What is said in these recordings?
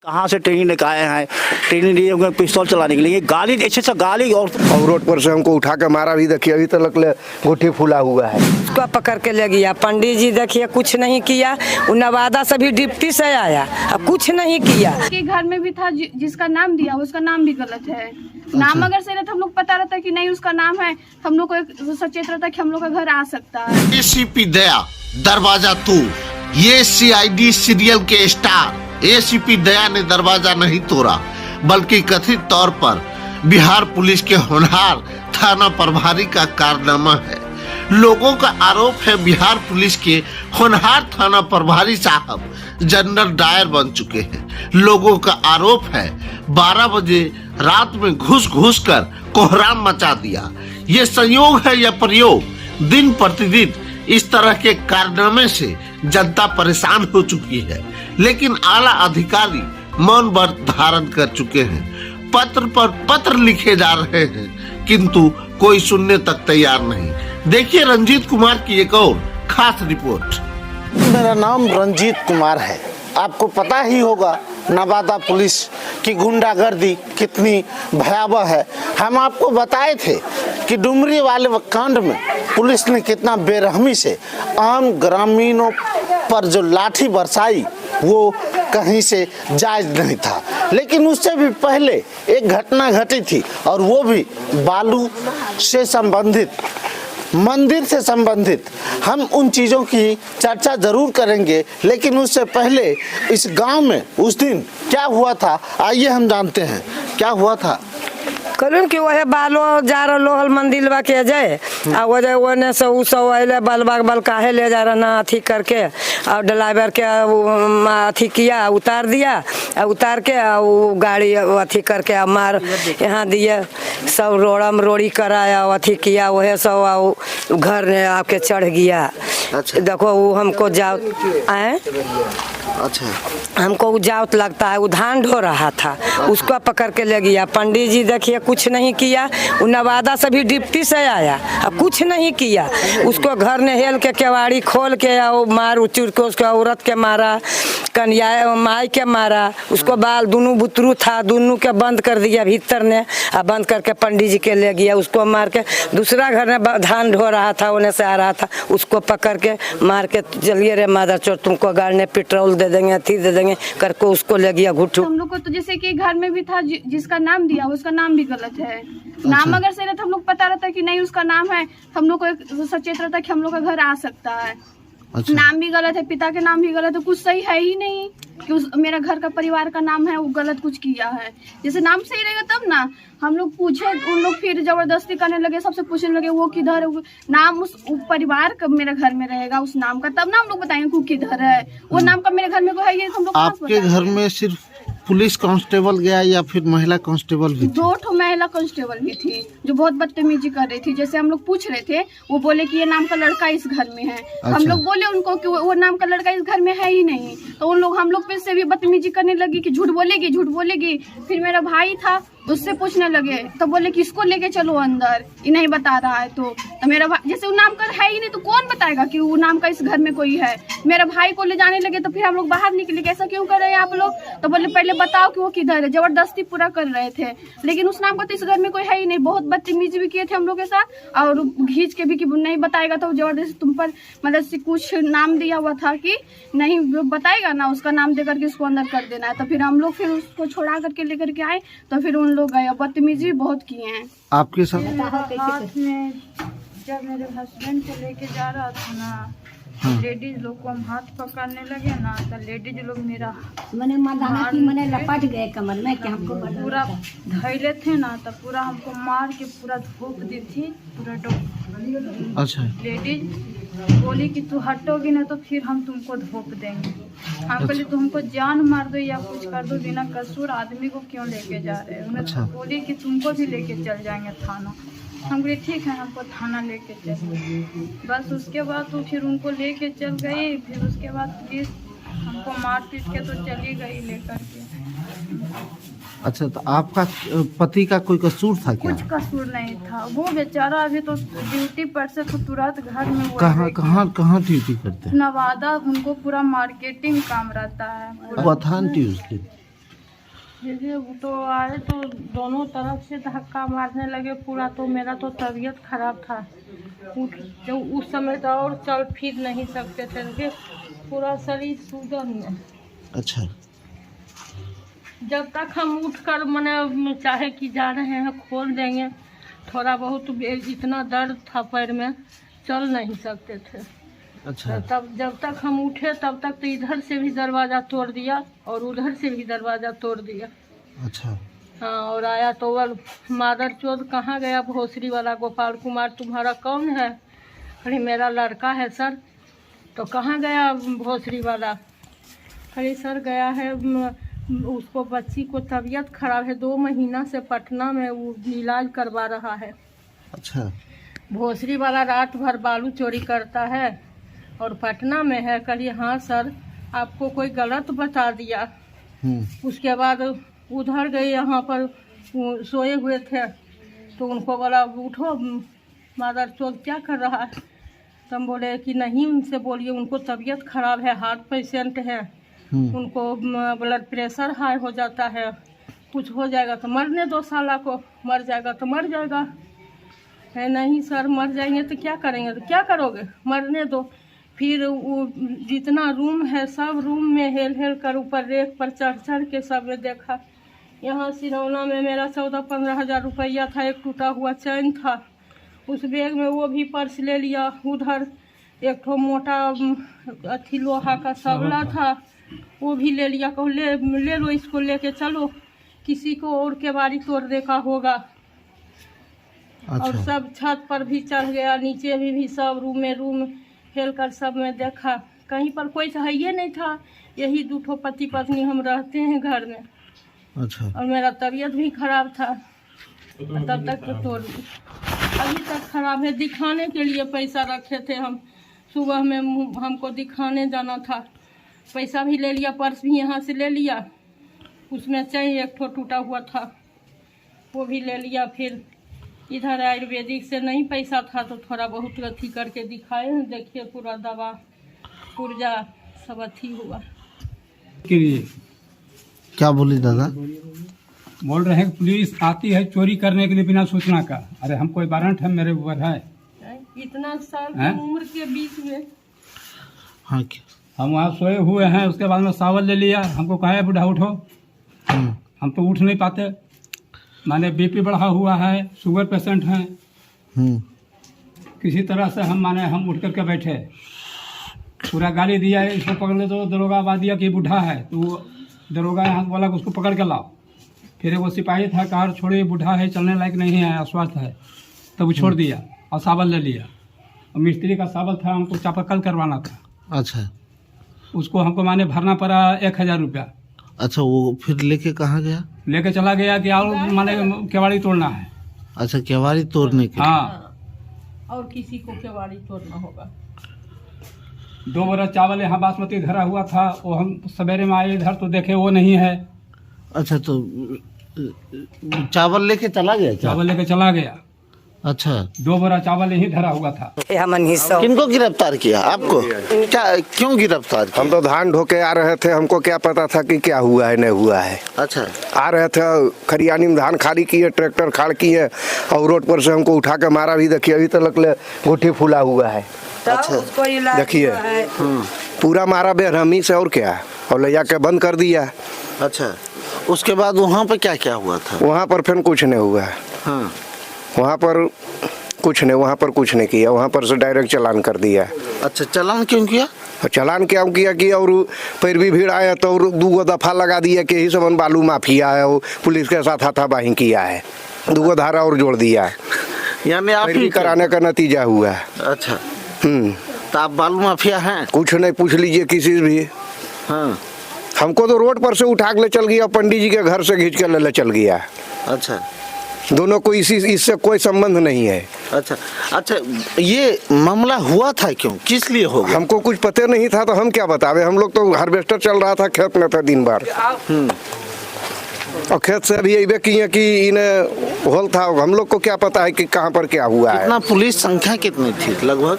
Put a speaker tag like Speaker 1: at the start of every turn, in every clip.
Speaker 1: कहाँ से ट्रेनिंग लेकर आए हैं, ट्रेनिंग लिए हुए पिस्तौल चलाने के लिए, गाली ऐसे से गाली और
Speaker 2: रोड पर से हमको उठा के मारा भी, देखिए अभी तक गोटी फूला हुआ है।
Speaker 3: उसको पकड़ के ले गया। पंडित जी देखिए कुछ नहीं किया, वो नवादा से भी डिप्टी से आया, अब कुछ नहीं किया।
Speaker 4: के घर में भी था जिसका नाम दिया, उसका नाम भी गलत है। नाम अगर सही रहता हम लोग पता रहता कि नहीं उसका नाम है, हम लोग को सचेत रहता कि हम लोग का घर आ सकता है।
Speaker 5: एसीपी दया दरवाजा तू, ये सीआईडी सीरियल के स्टार एसीपी दया ने दरवाजा नहीं तोड़ा, बल्कि कथित तौर पर बिहार पुलिस के होनहार थाना प्रभारी का कारनामा है। लोगों का आरोप है बिहार पुलिस के होनहार थाना प्रभारी साहब जनरल डायर बन चुके हैं। लोगों का आरोप है 12 बजे रात में घुस कर कोहराम मचा दिया। ये संयोग है या प्रयोग? दिन प्रतिदिन इस तरह के कारनामे से जनता परेशान हो चुकी है, लेकिन आला अधिकारी मौन व्रत धारण कर चुके हैं। पत्र पर पत्र लिखे जा रहे हैं, किंतु कोई सुनने तक तैयार नहीं। देखिए रंजीत कुमार की एक और खास रिपोर्ट।
Speaker 6: मेरा नाम रंजीत कुमार है। आपको पता ही होगा नवादा पुलिस की गुंडागर्दी कितनी भयावह है। हम आपको बताए थे कि डुमरी वाले कांड में पुलिस ने कितना बेरहमी से आम ग्रामीणों पर जो लाठी बरसाई वो कहीं से जायज नहीं था। लेकिन उससे भी पहले एक घटना घटी थी, और वो भी बालू से संबंधित, मंदिर से संबंधित। हम उन चीज़ों की चर्चा जरूर करेंगे, लेकिन उससे पहले इस गांव में उस दिन क्या हुआ था आइए हम जानते हैं क्या हुआ था।
Speaker 3: कहलूँ कि वह बालो जा रहा हल मंदिर बा के जाए, आ वजह ओने से उ सब अले बल काहे ले जा रहा ना अथी करके, और ड्राइवर के अथी किया, उतार दिया, उतार के वो गाड़ी अथी करके मार यहाँ दिए, सब रोड़म रोड़ी कराया, अथी किया, वह सब घर में आके चढ़ गया। अच्छा। देखो वो हमको जाओ आए,
Speaker 6: अच्छा
Speaker 3: हमको उजावत लगता है, वो धान ढो रहा था, उसको पकड़ के ले गया। पंडित जी देखिए कुछ नहीं किया, वो नवादा से भी डिप्टी से आया, अब कुछ नहीं किया। उसको घर ने हेल के केवाड़ी खोल के वो मार उचुर के उसको औरत के मारा, कन्या माई के मारा, उसको बाल दोनों बुतरू था, दोनों के बंद कर दिया भीतर ने, बंद करके पंडित जी के ले गया। उसको मार के दूसरा घर में धान ढो रहा था, उन्हें से आ रहा था, उसको पकड़ के मार के चलिए रे मादर चोर, तुमको गाड़ी ने पेट्रोल दे देंगे, अथी दे देंगे करके उसको ले गया घुटू।
Speaker 4: हम लोग को तो जैसे कि घर में भी था जिसका नाम दिया, उसका नाम भी गलत है। नाम अगर सही रहता हम लोग पता रहता कि नहीं उसका नाम है, हम लोग को सचेत रहता कि हम लोग का घर आ सकता है। अच्छा। नाम भी गलत है, पिता के नाम भी गलत है, कुछ सही है ही नहीं कि मेरा घर का परिवार का नाम है वो गलत कुछ किया है। जैसे नाम सही रहेगा तब ना हम लोग पूछे, उन लोग फिर जबरदस्ती करने लगे, सबसे पूछने लगे वो किधर है, नाम उस परिवार का मेरे घर में रहेगा उस नाम का, तब ना हम लोग बताएंगे वो किधर है। वो नाम का मेरे घर में कोई है, ये हम लोग
Speaker 5: आपके घर में सिर्फ पुलिस कांस्टेबल गया या फिर महिला कांस्टेबल भी थी?
Speaker 4: 2 महिला कांस्टेबल भी थी जो बहुत बदतमीजी कर रही थी। जैसे हम लोग पूछ रहे थे, वो बोले कि ये नाम का लड़का इस घर में है। अच्छा। हम लोग बोले उनको कि वो नाम का लड़का इस घर में है ही नहीं, तो उन लोग हम लोग पे से भी बदतमीजी करने लगी कि झूठ बोलेगी झूठ बोलेगी। फिर मेरा भाई था, उससे पूछने लगे तो बोले कि इसको लेके चलो अंदर, ये नहीं बता रहा है। तो मेरा भाई, जैसे वो नाम का है ही नहीं तो कौन बताएगा कि वो नाम का इस घर में कोई है। मेरा भाई को ले जाने लगे तो फिर हम लोग बाहर निकले, कैसा क्यों कर रहे हैं आप लोग, तो बोले पहले बताओ कि वो किधर है, जबरदस्ती पूरा कर रहे थे। लेकिन उस नाम का तो इस घर में कोई है ही नहीं। बहुत बदतमीजी भी किए थे हम लोग के साथ, और खींच के भी कि नहीं बताएगा तो जबरदस्ती तुम पर मतलब से कुछ नाम दिया हुआ था कि नहीं बताएगा ना उसका नाम दे करके उसको अंदर कर देना है। तो फिर हम लोग फिर उसको छोड़ा करके लेकर के आए, तो फिर उन लोग गए, बदतमीजी बहुत किए हैं
Speaker 5: आपके साथ।
Speaker 7: हाथ में जब मेरे हस्बैंड को लेके जा रहा था ना, लेडीज लोग को हम हाथ पकड़ने लगे ना, तो लेडीज लोग मेरा
Speaker 8: मने लपट गए कमर में, क्या हमको
Speaker 7: पूरा धैले थे ना, तो पूरा हमको मार के पूरा धोप दी थी पूरा डॉक्टर। अच्छा। लेडीज बोली कि तू हटोगी ना तो फिर हम तुमको धोप देंगे। हम बोले तुमको जान मार दो या कुछ कर दो, बिना कसूर आदमी को क्यों लेके जा रहे हैं। उन्होंने बोली कि तुमको भी लेके चल जाएंगे थाना। हम बोले ठीक है, हमको थाना लेके चल। बस उसके बाद तो फिर उनको लेके चल गए। फिर उसके बाद पुलिस हमको मार पीट के तो चली गई लेकर के।
Speaker 5: अच्छा, तो आपका पति का कोई कसूर था क्या?
Speaker 7: कुछ कसूर नहीं था, वो बेचारा अभी तो ड्यूटी पर से तो तुरंत घर में।
Speaker 5: कहाँ ड्यूटी करते हैं?
Speaker 7: नवादा। उनको पूरा मार्केटिंग काम रहता है।
Speaker 5: बथान थी उसकी?
Speaker 7: देखिए वो तो आए तो दोनों तरफ से धक्का मारने लगे पूरा, तो मेरा तो तबीयत खराब था। जो उस समय तो और चल फिर नहीं सकते थे, देखिए पूरा शरीर सूजन में।
Speaker 5: अच्छा,
Speaker 7: जब तक हम उठकर मैंने चाहे कि जा रहे हैं खोल देंगे, थोड़ा बहुत इतना दर्द था पैर में, चल नहीं सकते थे।
Speaker 5: अच्छा,
Speaker 7: तब जब तक हम उठे तब तक तो इधर से भी दरवाज़ा तोड़ दिया और उधर से भी दरवाज़ा तोड़ दिया।
Speaker 5: अच्छा,
Speaker 7: हाँ, और आया तो वह मादर चौध कहाँ गया भोसरी वाला, गोपाल कुमार तुम्हारा कौन है? अरे मेरा लड़का है सर। तो कहाँ गया भोसरी वाला? अरे सर गया है, उसको बच्ची को तबीयत खराब है, 2 महीना से पटना में वो इलाज करवा रहा है।
Speaker 5: अच्छा,
Speaker 7: भोसरी वाला रात भर बालू चोरी करता है और पटना में है। कहिए हाँ सर, आपको कोई गलत बता दिया। उसके बाद उधर गए, यहाँ पर सोए हुए थे तो उनको बोला उठो, मादर चौथ क्या कर रहा है? तो हम बोले कि नहीं, उनसे बोलिए उनको तबीयत खराब है, हार्ट पेशेंट है, उनको ब्लड प्रेशर हाई हो जाता है, कुछ हो जाएगा तो मरने दो साला को, मर जाएगा तो मर जाएगा। है नहीं सर, मर जाएंगे तो क्या करेंगे? तो क्या करोगे? मरने दो। फिर वो जितना रूम है सब रूम में हेल हेल कर ऊपर रेक पर चढ़ चढ़ के सब ने देखा। यहाँ सिरौना में मेरा 14-15 हज़ार रुपया था, एक टूटा हुआ चैन था उस बैग में, वो भी पर्स ले लिया। उधर एक ठो मोटा अथी लोहा का सबला था, वो भी ले लिया। कहो ले लो, इसको लेके चलो, किसी को और के बारी तोड़ देखा होगा।
Speaker 5: अच्छा।
Speaker 7: और सब छत पर भी चढ़ गया, नीचे भी सब रूम खेल कर सब में देखा, कहीं पर कोई है ये नहीं था। यही 2 ठो पति पत्नी हम रहते हैं घर में।
Speaker 5: अच्छा,
Speaker 7: और मेरा तबीयत भी खराब था, तब तक तो तोड़ दी। अभी तक खराब है। दिखाने के लिए पैसा रखे थे हम, सुबह में हमको दिखाने जाना था, पैसा भी ले लिया, पर्स भी यहाँ से ले लिया, उसमें चैन एक ठो टूटा हुआ था वो भी ले लिया। फिर इधर आयुर्वेदिक से नहीं पैसा था तो थोड़ा बहुत अथी करके दिखाए हैं, देखिए पूरा दवा पुर्जा सब अथी हुआ।
Speaker 5: क्या बोली दादा?
Speaker 9: बोल रहे हैं कि पुलिस आती है चोरी करने के लिए बिना सूचना का। अरे हम कोई वारंट है मेरे ऊपर है?
Speaker 7: इतना साल
Speaker 9: हैं?
Speaker 7: की उम्र के बीच में
Speaker 5: हाँ, क्या?
Speaker 9: हम वहाँ सोए हुए हैं, उसके बाद में सावल ले लिया, हमको कहा है बुढ़ा उठो, हम तो उठ नहीं पाते, माने बीपी बढ़ा हुआ है, शुगर पेशेंट हैं। किसी तरह से हम उठ करके बैठे, पूरा गाली दिया है, इसको पकड़ ले तो दरोगा आवाज दिया कि बुढ़ा है, तो दरोगा यहाँ बोला कि उसको पकड़ के लाओ। फिर वो सिपाही था, कार छोड़िए, बुढ़ा है, चलने लायक नहीं है, अस्वस्थ है, तब वो छोड़ दिया और सावल ले लिया। और मिस्त्री का सावल था, हमको चापाकल करवाना था।
Speaker 5: अच्छा,
Speaker 9: उसको हमको माने भरना पड़ा 1000 रुपया।
Speaker 5: अच्छा, वो फिर लेके कहाँ गया?
Speaker 9: लेके चला गया कि और माने केवाड़ी तोड़ना है।
Speaker 5: अच्छा, केवाड़ी तोड़ने के?
Speaker 9: हाँ,
Speaker 7: और किसी को केवाड़ी तोड़ना होगा।
Speaker 9: 2 बोरा चावल यहाँ बासमती धरा हुआ था, वो हम सवेरे में आए इधर तो देखे वो नहीं है।
Speaker 5: अच्छा, तो चावल लेके चला गया क्या?
Speaker 9: चावल लेके चला गया।
Speaker 5: अच्छा,
Speaker 9: 2 बोरा चावल यहीं धरा हुआ था।
Speaker 6: किनको गिरफ्तार किया? आपको क्या, क्यों गिरफ्तार किया?
Speaker 2: हम तो धान ढो के आ रहे थे, हमको क्या पता था कि क्या हुआ है नहीं हुआ है।
Speaker 6: अच्छा,
Speaker 2: आ रहे थे, खरियानी में धान खाली किए, ट्रैक्टर खाड़ किए और रोड पर से हमको उठा के मारा भी। देखिए अभी तक घुट्टी फूला हुआ है।
Speaker 3: अच्छा,
Speaker 2: देखिए पूरा मारा बेरहमी से, और क्या, और ले जाके बंद कर दिया।
Speaker 6: अच्छा, उसके बाद वहाँ पे क्या क्या हुआ था?
Speaker 2: वहाँ पर फिर कुछ नहीं हुआ।
Speaker 6: हाँ,
Speaker 2: वहाँ पर कुछ नहीं किया, वहाँ पर से डायरेक्ट चालान कर दिया।
Speaker 6: अच्छा, चालान क्यों किया?
Speaker 2: चालान क्या किया कि और फिर भी भीड़ आया तो 2 दफा लगा दिया कि यही सब बालू माफिया है, वो पुलिस के साथ हाथापाई किया है, 2 धारा और जोड़ दिया है,
Speaker 6: यानी आप
Speaker 2: ही कराने का नतीजा हुआ है।
Speaker 6: अच्छा, तो आप बालू माफिया हैं?
Speaker 2: कुछ नहीं, पूछ लीजिए किसी से भी।
Speaker 6: हाँ,
Speaker 2: हमको तो रोड पर से उठा के ले चल गया, पंडित जी के घर से खींच के ले चल गया।
Speaker 6: अच्छा,
Speaker 2: दोनों को इससे कोई संबंध नहीं है।
Speaker 6: अच्छा, अच्छा, ये मामला हुआ था क्यों, किस लिए हो गया?
Speaker 2: हमको कुछ पता नहीं था तो हम क्या बतावे। हम लोग तो हार्वेस्टर चल रहा था, खेत में था दिन भर, और खेत से अभी अबे किए कि इन्हें होल था। हम लोग को क्या पता है कि कहाँ पर क्या हुआ है।
Speaker 6: कितना पुलिस संख्या कितनी थी लगभग?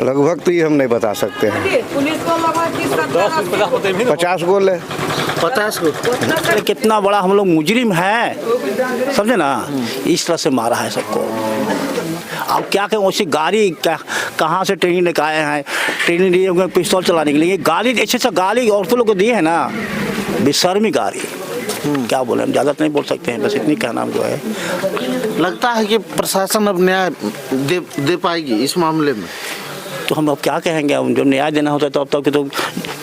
Speaker 2: लगभग तो ये हम नहीं बता सकते हैं।
Speaker 3: पुलिस को लगभग
Speaker 2: 50 बोले
Speaker 6: 50 को।
Speaker 1: अरे कितना बड़ा हम लोग मुजरिम है, समझे ना, इस तरह से मारा है सबको। अब क्या कहें, उसी गाड़ी कहाँ से ट्रेनिंग लेकर आए हैं, ट्रेनिंग लिए हुए पिस्तौल चलाने के लिए। गाली ऐसे गाली औरतों लोग को दी है ना, बेशर्मी गाड़ी। क्या बोले, हम ज़्यादा नहीं बोल सकते हैं, बस इतनी कहना जो है।
Speaker 6: लगता है कि प्रशासन अब न्याय दे पाएगी इस मामले में।
Speaker 1: तो हम अब क्या कहेंगे, हम जो न्याय देना होता है तो अब तक तो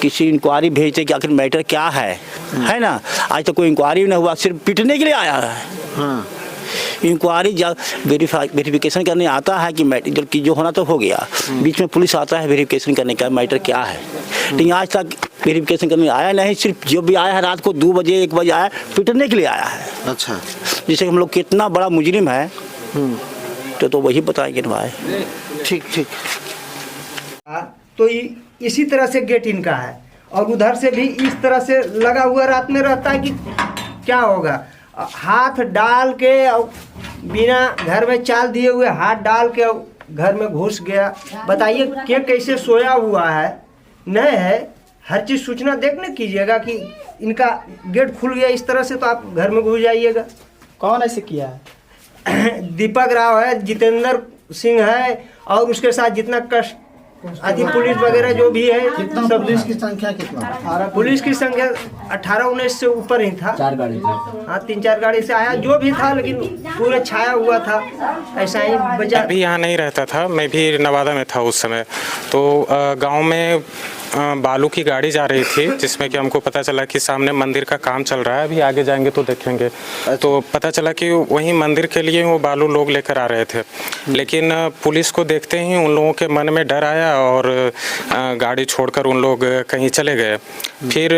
Speaker 1: किसी इंक्वायरी भेजते कि आखिर मैटर क्या है ना। आज तक कोई इंक्वायरी नहीं हुआ, सिर्फ पिटने के लिए आया है।
Speaker 6: हाँ।
Speaker 1: इंक्वायरी वेरिफिकेशन करने आता है कि मैटर की जो होना तो हो गया, बीच में पुलिस आता है वेरिफिकेशन करने का मैटर क्या है। लेकिन आज तक वेरिफिकेशन करने आया नहीं, सिर्फ जो भी आया है रात को 2 बजे 1 बजे आया, पिटने के लिए आया है।
Speaker 6: अच्छा,
Speaker 1: जिससे हम लोग कितना बड़ा मुजरिम है तो वही बताएंगे भाई।
Speaker 6: ठीक ठीक।
Speaker 10: तो इसी तरह से गेट इनका है और उधर से भी इस तरह से लगा हुआ रात में रहता है कि क्या होगा। हाथ डाल के और बिना घर में चाल दिए हुए हाथ डाल के घर में घुस गया। बताइए क्या कैसे सोया हुआ है, नहीं है। हर चीज़ सूचना देखने कीजिएगा कि इनका गेट खुल गया इस तरह से, तो आप घर में घुस जाइएगा।
Speaker 11: कौन ऐसे किया है?
Speaker 10: दीपक राव है, जितेंद्र सिंह है और उसके साथ जितना कष्ट आदि पुलिस वगैरह जो भी है।
Speaker 6: कितना
Speaker 10: सब
Speaker 6: पुलिस की संख्या कितना?
Speaker 10: पुलिस की संख्या 18-19 से ऊपर ही था।
Speaker 11: 4 गाड़ी से।
Speaker 10: हाँ, 3-4 गाड़ी से आया जो भी था, लेकिन पूरा छाया हुआ था, ऐसा ही बजा।
Speaker 12: अभी यहाँ नहीं रहता था, मैं भी नवादा में था उस समय। तो गांव में बालू की गाड़ी जा रही थी, जिसमें कि हमको पता चला कि सामने मंदिर का काम चल रहा है। अभी आगे जाएंगे तो देखेंगे। तो पता चला कि वहीं मंदिर के लिए वो बालू लोग लेकर आ रहे थे, लेकिन पुलिस को देखते ही उन लोगों के मन में डर आया और गाड़ी छोड़कर उन लोग कहीं चले गए। फिर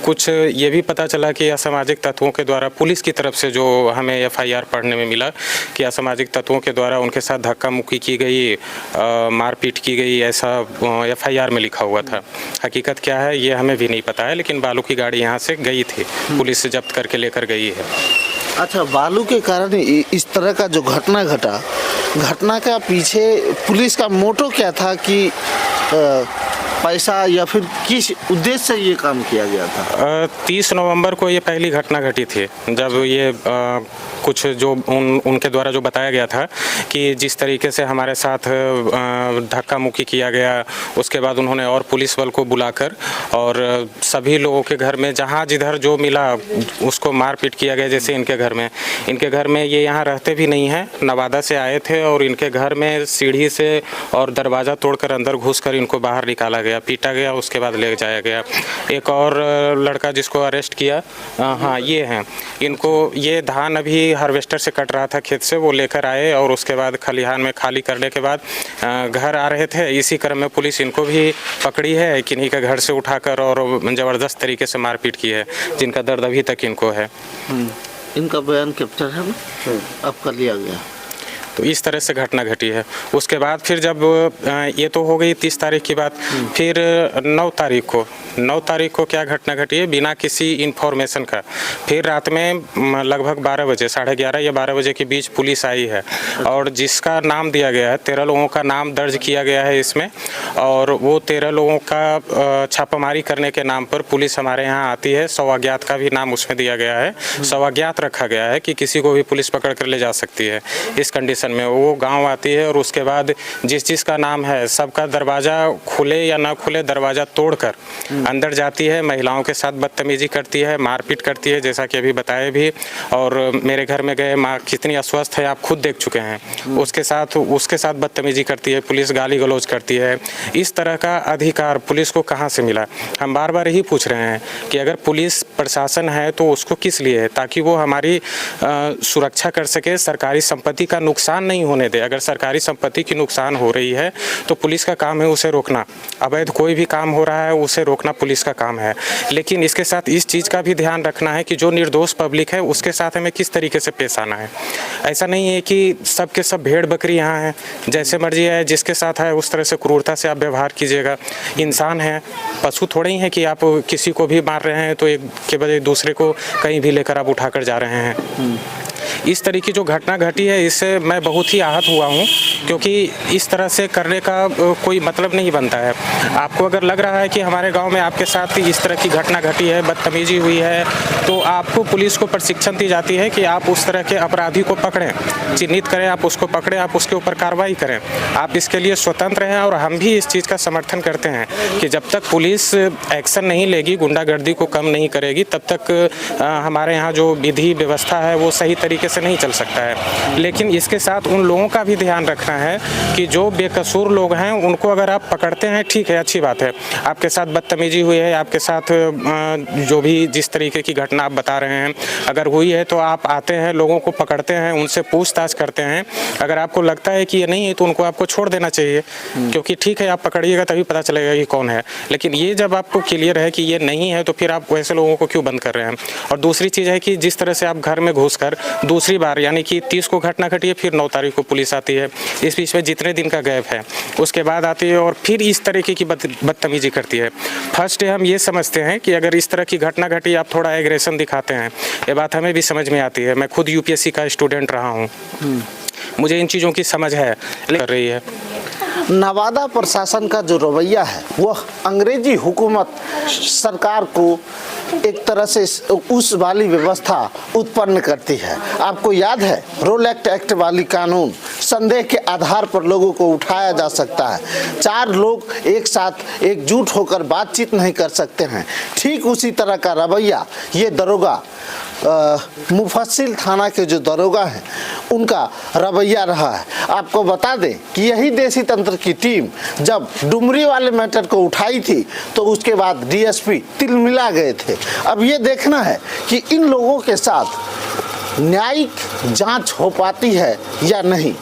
Speaker 12: कुछ ये भी पता चला कि असामाजिक तत्वों के द्वारा, पुलिस की तरफ से जो हमें FIR पढ़ने में मिला कि असामाजिक तत्वों के द्वारा उनके साथ धक्का मुक्की की गई, मारपीट की गई, ऐसा FIR में लिखा हुआ था। हकीकत क्या है ये हमें भी नहीं पता है, लेकिन बालू की गाड़ी यहाँ से गई थी, पुलिस से जब्त करके लेकर गई है।
Speaker 6: अच्छा, बालू के कारण इस तरह का जो घटना घटा, घटना का पीछे पुलिस का मोटो क्या था कि पैसा या फिर किस उद्देश्य से ये काम किया गया था?
Speaker 12: 30 नवंबर को ये पहली घटना घटी थी, जब ये कुछ जो उनके द्वारा जो बताया गया था कि जिस तरीके से हमारे साथ धक्का मुक्की किया गया, उसके बाद उन्होंने और पुलिस बल को बुलाकर और सभी लोगों के घर में जहाँ जिधर जो मिला उसको मारपीट किया गया। जैसे इनके घर में ये यहाँ रहते भी नहीं हैं, नवादा से आए थे और इनके घर में सीढ़ी से और दरवाज़ा तोड़कर अंदर घुसकर इनको बाहर निकाला गया, पीटा गया, उसके बाद ले जाया गया। एक और लड़का जिसको अरेस्ट किया, हाँ ये हैं, इनको ये धान अभी हार्वेस्टर से कट रहा था खेत से, वो लेकर आए और उसके बाद खलिहान में खाली करने के बाद घर आ रहे थे। इसी क्रम में पुलिस इनको भी पकड़ी है, किन्हीं के घर से उठाकर और ज़बरदस्त तरीके से मारपीट की है, जिनका दर्द अभी तक इनको है।
Speaker 6: इनका बयान कैप्चर है अब कर लिया गया।
Speaker 12: तो इस तरह से घटना घटी है। उसके बाद फिर जब ये तो हो गई 30 तारीख की बात, फिर 9 तारीख को क्या घटना घटी है बिना किसी इन्फॉर्मेशन का। फिर रात में लगभग 12 बजे, 11:30 या 12 बजे के बीच पुलिस आई है और जिसका नाम दिया गया है, 13 लोगों का नाम दर्ज किया गया है इसमें, और वो 13 लोगों का छापामारी करने के नाम पर पुलिस हमारे यहाँ आती है। 100 अज्ञात का भी नाम उसमें दिया गया है, 100 अज्ञात रखा गया है कि किसी को भी पुलिस पकड़ कर ले जा सकती है। इस कंडीशन में वो गांव आती है और उसके बाद जिसका नाम है सबका दरवाज़ा खुले या ना खुले दरवाज़ा तोड़कर अंदर जाती है, महिलाओं के साथ बदतमीजी करती है, मारपीट करती है, जैसा कि अभी बताया भी। और मेरे घर में गए माँ कितनी अस्वस्थ है आप खुद देख चुके हैं, उसके साथ बदतमीजी करती है पुलिस, गाली गलौज करती है। इस तरह का अधिकार पुलिस को कहाँ से मिला? हम बार बार यही पूछ रहे हैं कि अगर पुलिस प्रशासन है तो उसको किस लिए है? ताकि वो हमारी सुरक्षा कर सके, सरकारी संपत्ति का नुकसान नहीं होने दे। अगर सरकारी संपत्ति की नुकसान हो रही है तो पुलिस का काम है उसे रोकना। अवैध कोई भी काम हो रहा है उसे रोकना पुलिस का काम है। लेकिन इसके साथ इस चीज़ का भी ध्यान रखना है कि जो निर्दोष पब्लिक है उसके साथ हमें किस तरीके से पेश आना है। ऐसा नहीं है कि सब के सब भेड़ बकरी यहाँ हैं, जैसे मर्जी है जिसके साथ है उस तरह से क्रूरता से आप व्यवहार कीजिएगा। इंसान है, पशु थोड़े ही हैं कि आप किसी को भी मार रहे हैं तो एक के बजाय दूसरे को कहीं भी लेकर आप उठाकर जा रहे हैं। इस तरह की जो घटना घटी है इससे मैं बहुत ही आहत हुआ हूँ, क्योंकि इस तरह से करने का कोई मतलब नहीं बनता है। आपको अगर लग रहा है कि हमारे गांव में आपके साथ इस तरह की घटना घटी है, बदतमीजी हुई है, तो आपको पुलिस को प्रशिक्षण दी जाती है कि आप उस तरह के अपराधी को पकड़ें, चिन्हित करें, आप उसको पकड़ें, आप उसके ऊपर कार्रवाई करें। आप इसके लिए स्वतंत्र हैं और हम भी इस चीज़ का समर्थन करते हैं कि जब तक पुलिस एक्शन नहीं लेगी, गुंडागर्दी को कम नहीं करेगी, तब तक हमारे यहाँ जो विधि व्यवस्था है वो सही तरीके से नहीं चल सकता है। लेकिन इसके साथ उन लोगों का भी ध्यान रखना है कि जो बेकसूर लोग हैं उनको अगर आप पकड़ते हैं, ठीक है, अच्छी बात है, आपके साथ बदतमीजी हुई है, आपके साथ जो भी जिस तरीके की घटना आप बता रहे हैं अगर हुई है, तो आप आते हैं, लोगों को पकड़ते हैं, उनसे पूछताछ करते हैं। अगर आपको लगता है कि ये नहीं है तो उनको आपको छोड़ देना चाहिए, क्योंकि ठीक है आप पकड़िएगा तभी पता चलेगा कि कौन है। लेकिन ये जब आपको क्लियर है कि ये नहीं है तो फिर आप वैसे लोगों को क्यों बंद कर रहे हैं। और दूसरी चीज़ है कि जिस तरह से आप घर में घुसकर दूसरी बार, यानी कि 30 को घटना घटी है, फिर 9 तारीख को पुलिस आती है, इस बीच में जितने दिन का गैप है उसके बाद आती है और फिर इस तरीके की बदतमीजी करती है। फर्स्ट डे हम ये समझते हैं कि अगर इस तरह की घटना घटी आप थोड़ा एग्रेशन दिखाते हैं, ये बात हमें भी समझ में आती है। मैं खुद यूपीएससी का स्टूडेंट रहा हूँ, मुझे इन चीज़ों की समझ है कर रही है।
Speaker 6: नवादा प्रशासन का जो रवैया है वह अंग्रेजी हुकूमत सरकार को एक तरह से उस वाली व्यवस्था उत्पन्न करती है। आपको याद है रोल एक्ट वाली कानून, संदेह के आधार पर लोगों को उठाया जा सकता है, 4 लोग एक साथ एकजुट होकर बातचीत नहीं कर सकते हैं। ठीक उसी तरह का रवैया ये दरोगा मुफस्सिल थाना के जो दरोगा हैं उनका रवैया रहा है। आपको बता दें कि यही देसी तंत्र की टीम जब डुमरी वाले मैटर को उठाई थी तो उसके बाद डीएसपी तिलमिला गए थे। अब ये देखना है कि इन लोगों के साथ न्यायिक जांच हो पाती है या नहीं।